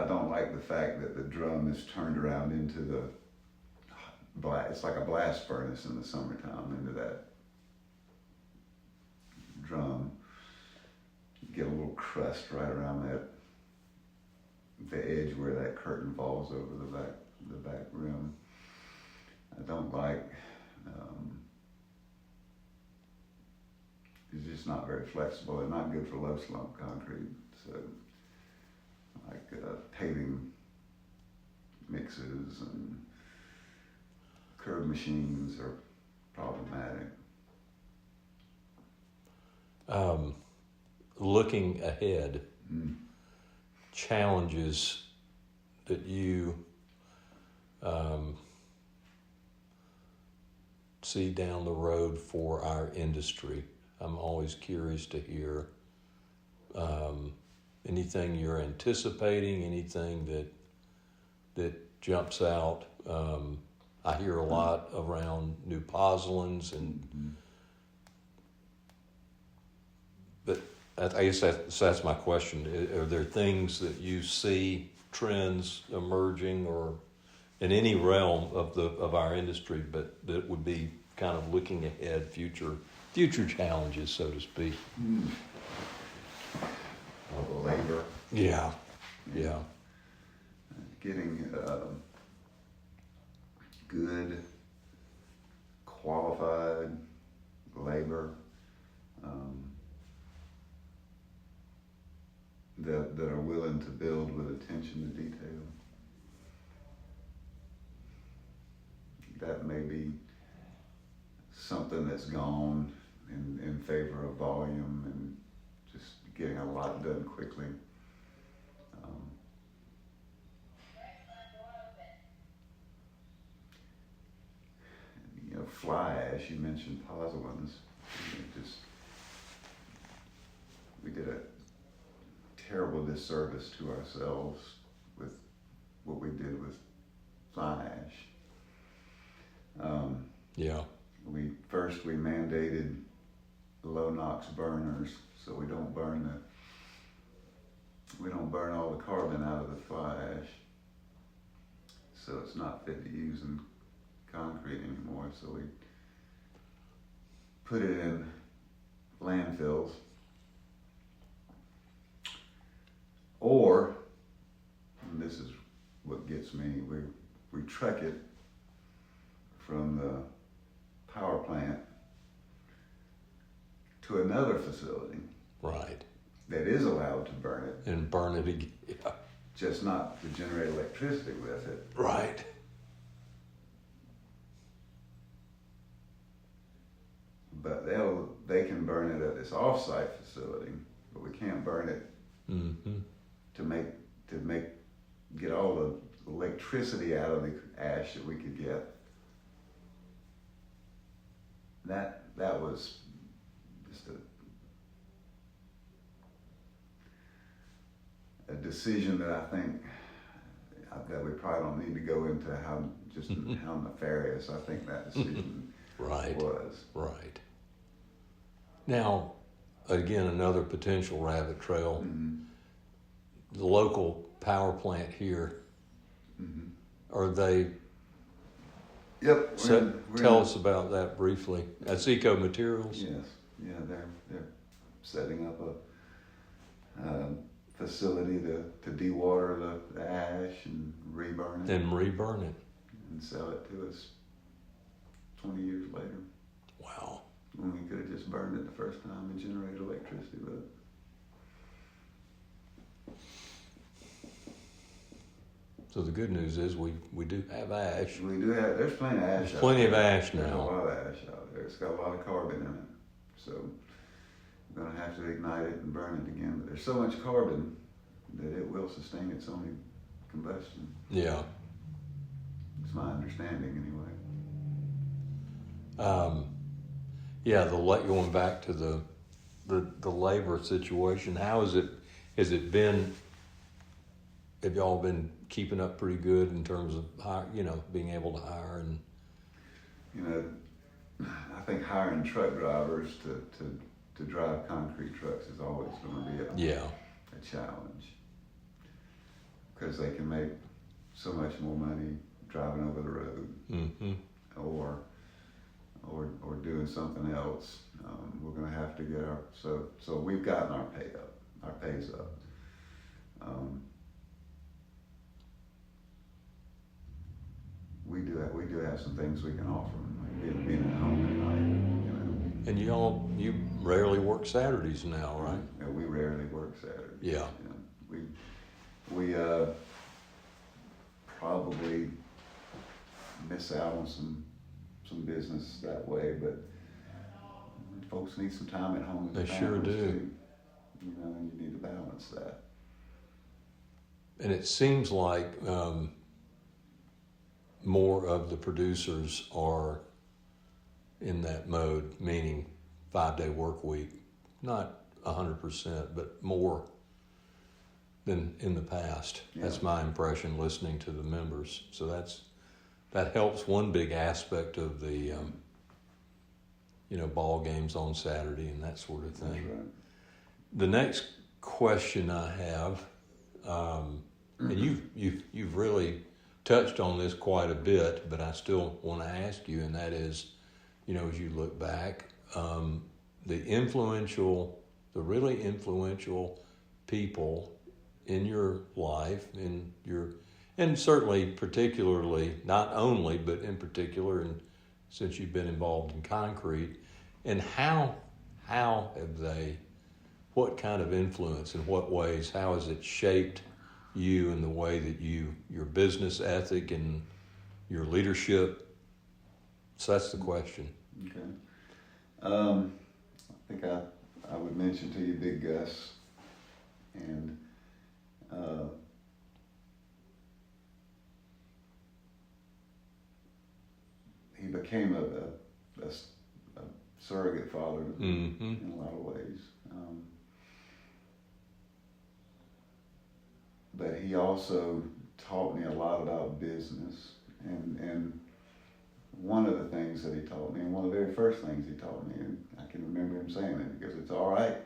don't like the fact that the drum is turned around into the blast. It's like a blast furnace in the summertime into that drum. You get a little crust right around the edge where that curtain falls over the back rim. I don't like. It's just not very flexible. They're not good for low slump concrete. So, like paving mixes and curb machines are problematic. Looking ahead, challenges that you see down the road for our industry. I'm always curious to hear anything you're anticipating, anything that jumps out. I hear a lot around new pozzolans but I guess that's my question. Are there things that you see, trends emerging, or in any realm of our industry, but that would be kind of looking ahead, future challenges, so to speak? Labor. Yeah. Getting good, qualified labor that are willing to build with attention to detail. That may be something that's gone in favor of volume and just getting a lot done quickly. Fly ash, you mentioned pozzolans. We did a terrible disservice to ourselves with what we did with fly ash. We mandated low NOx burners, so we don't burn all the carbon out of the fly ash. So it's not fit to use in concrete anymore. So we put it in landfills, or, and this is what gets me, we truck it from the power plant to another facility. Right. That is allowed to burn it. And burn it again. Yeah. Just not to generate electricity with it. Right. But they can burn it at this off-site facility, but we can't burn it to get all the electricity out of the ash that we could get. That was just a decision that I think that we probably don't need to go into how nefarious I think that decision was. Right. Now, again, another potential rabbit trail. the local power plant here, are they? Yep. Tell us about that briefly. That's Eco Materials. Yes. Yeah, they're setting up a facility to dewater the ash and reburn it. And sell it to us 20 years later. Wow. When we could have just burned it the first time and generated electricity with it. So the good news is we do have ash. We do have, there's plenty of ash. There's plenty of ash There's now. a lot of ash out there. It's got a lot of carbon in it. So we're going to have to ignite it and burn it again. But there's so much carbon that it will sustain its own combustion. Yeah. It's my understanding anyway. Going back to the labor situation, how has it been? Have y'all been keeping up pretty good in terms of being able to hire and? I think hiring truck drivers to drive concrete trucks is always going to be a challenge, because they can make so much more money driving over the road, or doing something else. We're going to have to get so we've gotten our pay up. Our pay's up. We do have some things we can offer them, like being at home at night, And you rarely work Saturdays now, right? Yeah, we rarely work Saturdays. Yeah. We probably miss out on some business that way, but folks need some time at home. They sure do. Too, and you need to balance that. And it seems like more of the producers are in that mode, meaning 5-day work week, not 100%, but more than in the past. Yeah. That's my impression listening to the members. So that helps one big aspect of the ball games on Saturday and that sort of thing. That's right. The next question I have, and you've really touched on this quite a bit, but I still want to ask you, and that is, as you look back, the really influential people in your life, and certainly particularly, not only, but in particular, and since you've been involved in concrete, and how have they, what kind of influence, in what ways, how has it shaped you in the way that your business ethic and your leadership? So that's the question. Okay. I think I would mention to you Big Gus, and he became a surrogate father in a lot of ways. But he also taught me a lot about business, and one of the things that he taught me, and one of the very first things he taught me, and I can remember him saying it, because it's all right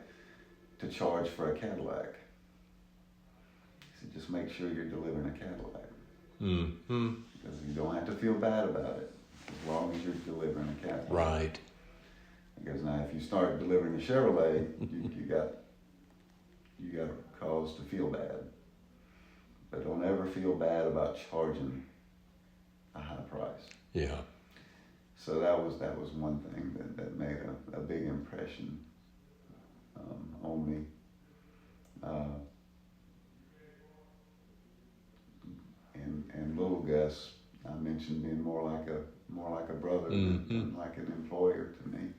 to charge for a Cadillac. He said, just make sure you're delivering a Cadillac. Because you don't have to feel bad about it, as long as you're delivering a Cadillac. Right. Because now if you start delivering a Chevrolet, you got a cause to feel bad. But don't ever feel bad about charging a high price. Yeah. So that was one thing that made a big impression on me. And little Gus, I mentioned being more like a brother than like an employer to me.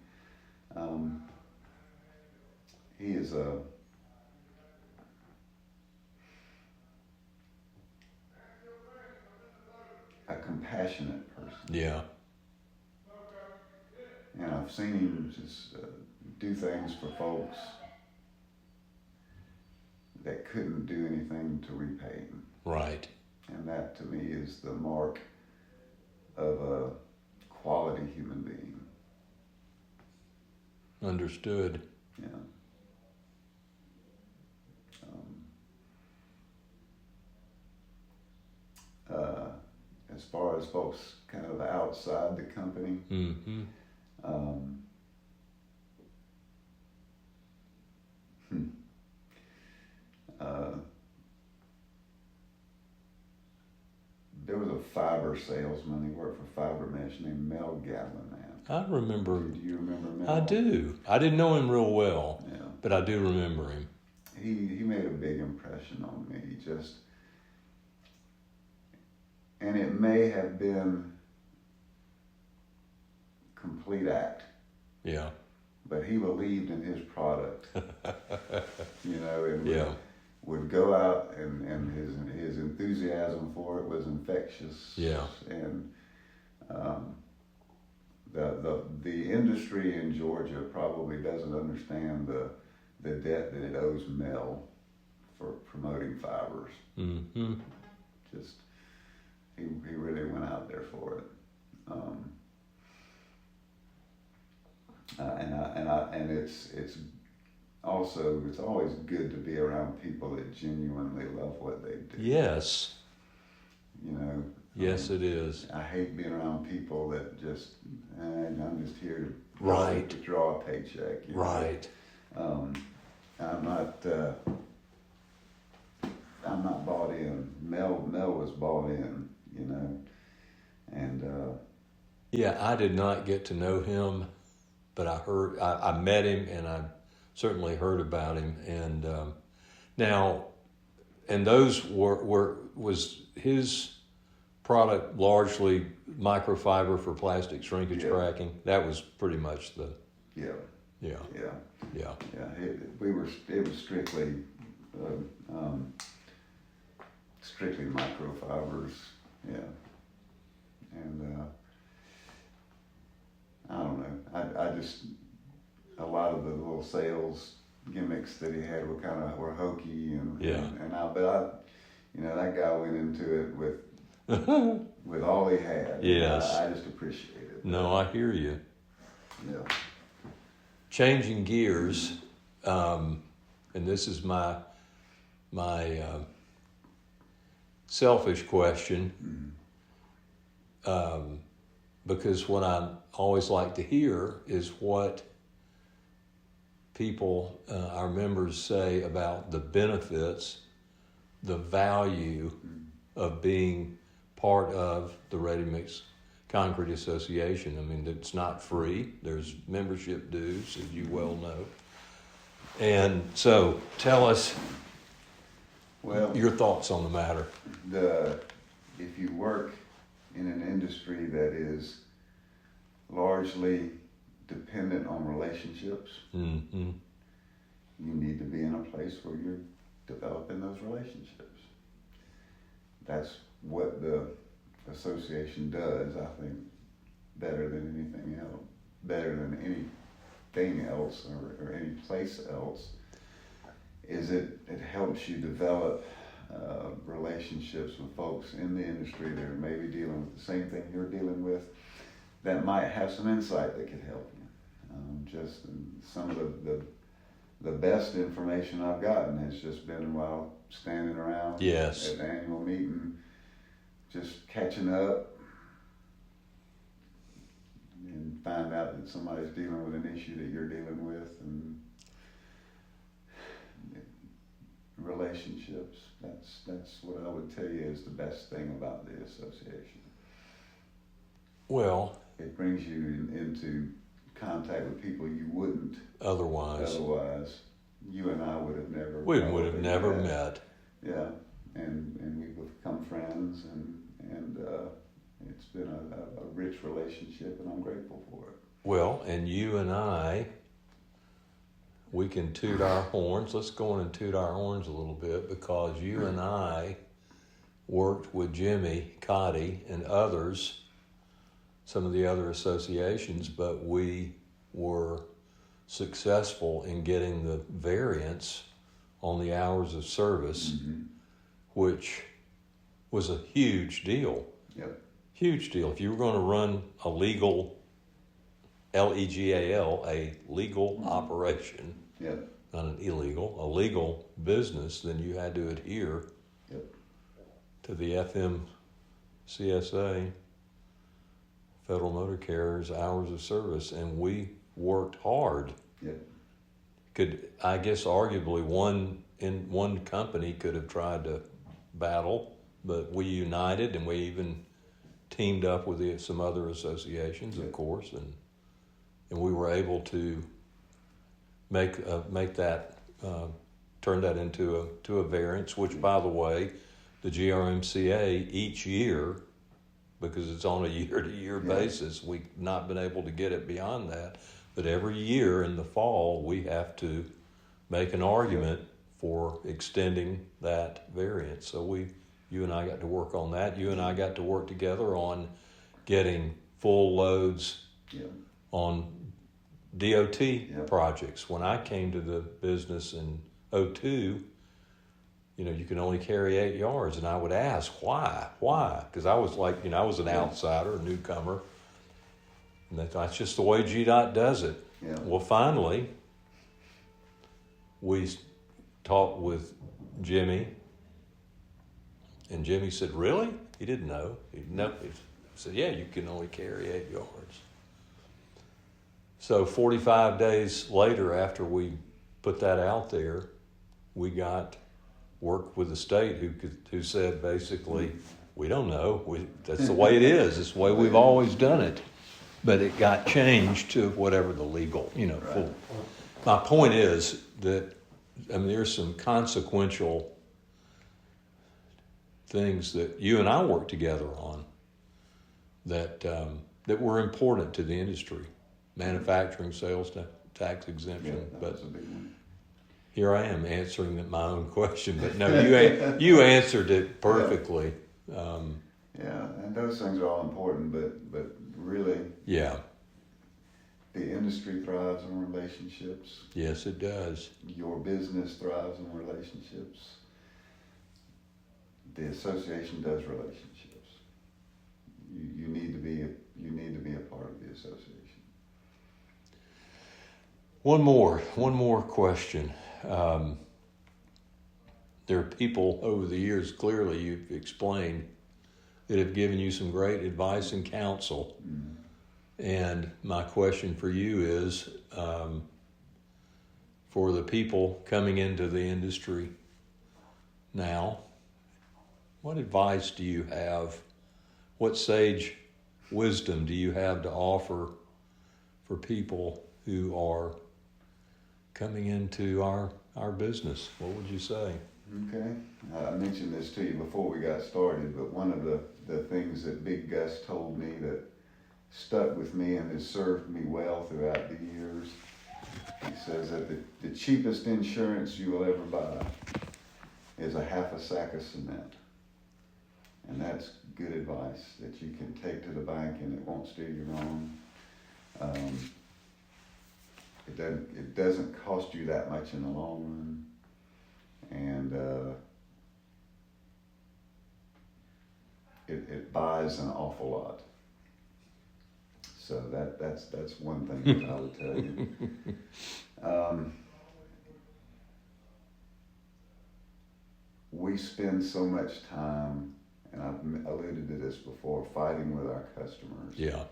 He is a compassionate person. Yeah. And I've seen him just do things for folks that couldn't do anything to repay him. Right. And that to me is the mark of a quality human being. Understood. Yeah. as far as folks kind of outside the company, Mm-hmm. There was a fiber salesman. He worked for Fiber Mesh named Mel Gatlin. I remember. Do you remember Mel? I do. I didn't know him real well, Yeah. but I do remember him. He made a big impression on me. And it may have been complete act. Yeah. But he believed in his product. And Yeah. would go out and his enthusiasm for it was infectious. Yeah. And the industry in Georgia probably doesn't understand the debt that it owes Mel for promoting fibers. Mm-hmm. He really went out there for it. And it's also, it's always good to be around people that genuinely love what they do. Yes. Yes, it is. I hate being around people that just, I'm just here Right. to draw a paycheck. Right. I'm not bought in. Mel was bought in, and Yeah, I did not get to know him, but I met him, and I certainly heard about him. And those was his product largely microfiber for plastic shrinkage cracking. That was pretty much the yeah. It was strictly microfibers, and I don't know. I just, a lot of the little sales gimmicks that he had were hokey that guy went into it with all he had. Yes. I just appreciate it. No, I hear you. Yeah. Changing gears, and this is my selfish question, because what I always like to hear is what people, our members, say about the benefits, the value of being part of the Ready Mix Concrete Association. I mean, it's not free. There's membership dues, as you well know. And so tell us your thoughts on the matter. If you work in an industry that is largely dependent on relationships, Mm-hmm. you need to be in a place where you're developing those relationships. That's what the association does, I think, better than anything else, or any place else, is it helps you develop relationships with folks in the industry that are maybe dealing with the same thing you're dealing with, that might have some insight that could help you. Just some of the best information I've gotten has just been while standing around at the annual meeting, just catching up, and find out that somebody's dealing with an issue that you're dealing with, and relationships. That's what I would tell you is the best thing about the association. Well, it brings you into contact with people you wouldn't otherwise. You and I would have never. We would have never met. Yeah, and we've become friends, and it's been a rich relationship, and I'm grateful for it. Well, and you and I, we can toot our horns. Let's go in and toot our horns a little bit, because you and I worked with Jimmy Cotty and others, some of the other associations, but we were successful in getting the variance on the hours of service, which was a huge deal. Yep. Huge deal. If you were going to run a legal, LEGAL, a legal operation, not an illegal, a legal business, then you had to adhere to the CSA, Federal Motor Carriers hours of service, and we worked hard. Yep. I guess arguably one company could have tried to battle, but we united, and we even teamed up with some other associations, of course, and we were able to make that turn that into a variance. Which, by the way, the GRMCA each year, because it's on a year-to-year basis, we've not been able to get it beyond that. But every year in the fall, we have to make an argument for extending that variance. So you and I got to work on that. You and I got to work together on getting full loads on DOT projects. When I came to the business in 2002, you can only carry 8 yards. And I would ask, why? Because I was like, I was an outsider, a newcomer. And that's just the way GDOT does it. Yeah. Well, finally, we talked with Jimmy. And Jimmy said, really? He didn't know. He said, yeah, you can only carry 8 yards. So 45 days later, after we put that out there, we got work with the state who said basically, we don't know. That's the way it is. It's the way we've always done it. But it got changed to whatever the legal, full. My point is that, there's some consequential things that you and I worked together on that were important to the industry. Manufacturing, sales tax exemption. That was a big one. Here I am answering my own question, but no, you answered it perfectly. And those things are all important, but really, the industry thrives on relationships. Yes, it does. Your business thrives on relationships. The association does relationships. You need to be a part of the association. One more question. There are people over the years, clearly you've explained, that have given you some great advice and counsel. Mm-hmm. And my question for you is, for the people coming into the industry now, what advice do you have? What sage wisdom do you have to offer for people who are coming into our business? What would you say? Okay. I mentioned this to you before we got started, but one of the things that Big Gus told me that stuck with me and has served me well throughout the years, he says that the cheapest insurance you will ever buy is a half a sack of cement. And that's good advice that you can take to the bank and it won't steer you wrong. It doesn't cost you that much in the long run. And it buys an awful lot. So that's one thing that I would tell you. We spend so much time, and I've alluded to this before, fighting with our customers. Yeah.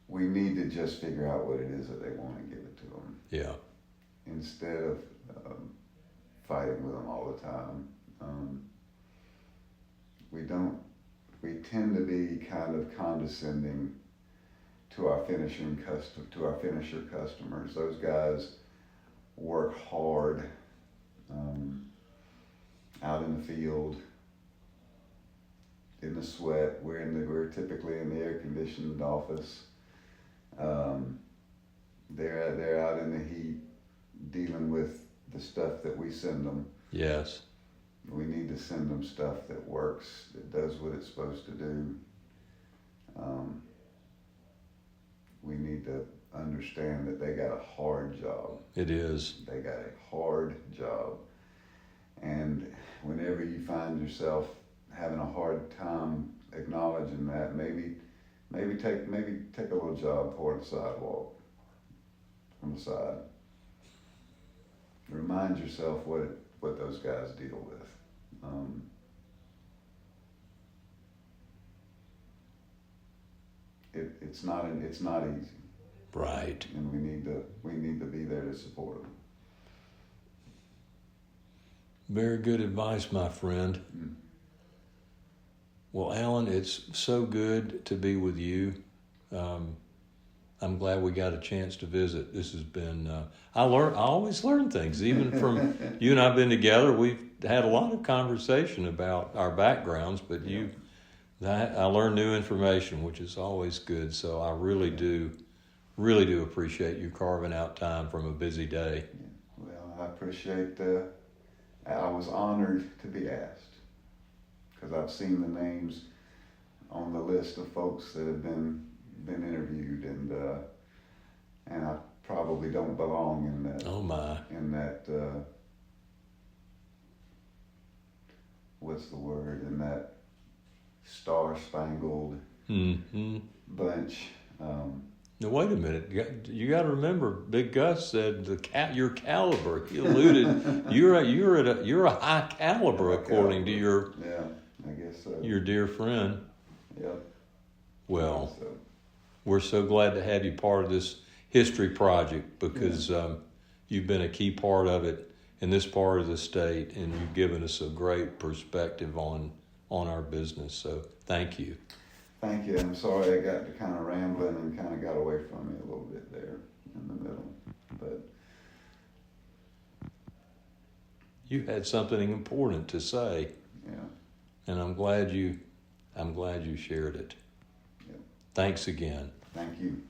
We need to just figure out what it is that they want and give it to them. Yeah. Instead of fighting with them all the time. We tend to be kind of condescending to our finisher customers. Those guys work hard out in the field, in the sweat. We're typically in the air-conditioned office. They're out in the heat dealing with the stuff that we send them. Yes. We need to send them stuff that works, that does what it's supposed to do. We need to understand that they got a hard job. It is. They got a hard job. And whenever you find yourself having a hard time acknowledging that, maybe take a little job toward the sidewalk on the side. Remind yourself what those guys deal with. it's not easy. Right. And we need to be there to support them. Very good advice, my friend. Mm. Well, Alan, it's so good to be with you. I'm glad we got a chance to visit. This has been, I always learn things, even from you and I've been together. We've had a lot of conversation about our backgrounds, but I learned new information, which is always good. So I really do appreciate you carving out time from a busy day. Yeah. Well, I appreciate, I was honored to be asked, because I've seen the names on the list of folks that have been interviewed, and I probably don't belong in that. Oh my! In that, what's the word? In that star-spangled bunch. Now wait a minute. You got to remember, Big Gus said your caliber. He alluded you're a high caliber according to your I guess so. Your dear friend. Yep. Well, we're so glad to have you part of this history project, because you've been a key part of it in this part of the state, and you've given us a great perspective on our business. So thank you. Thank you. I'm sorry I got to kind of rambling and kind of got away from you a little bit there in the middle, but you had something important to say. Yeah. And I'm glad you shared it. Yep. Thanks again. Thank you.